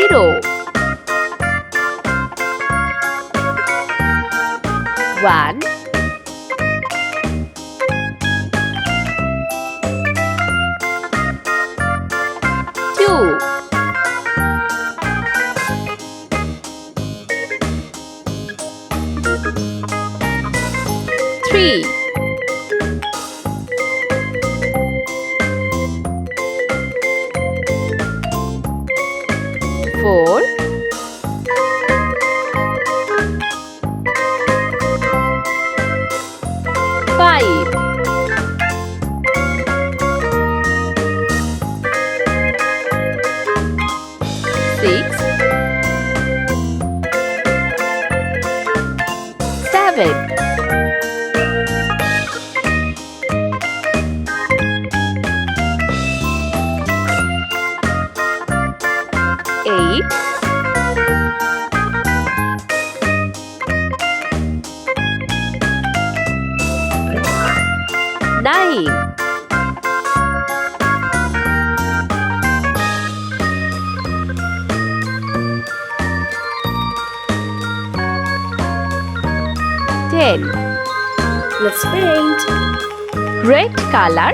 0 1 2 3 4 5 6 7 8 9 10 Let's paint. red color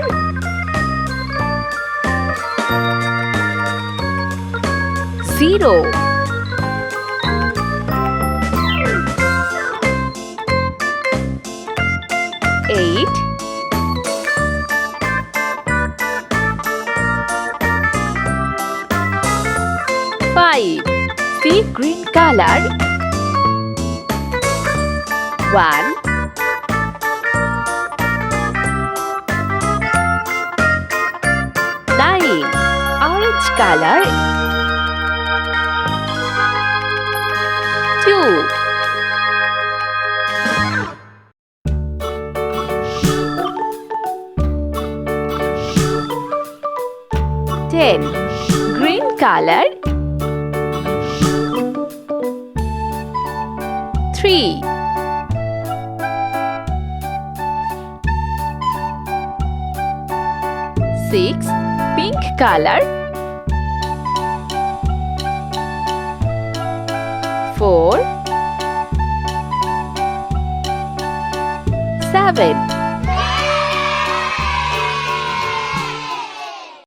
0 8 5 see green color 1 9 orange color 2 10 green color 3 6 pink color 4 7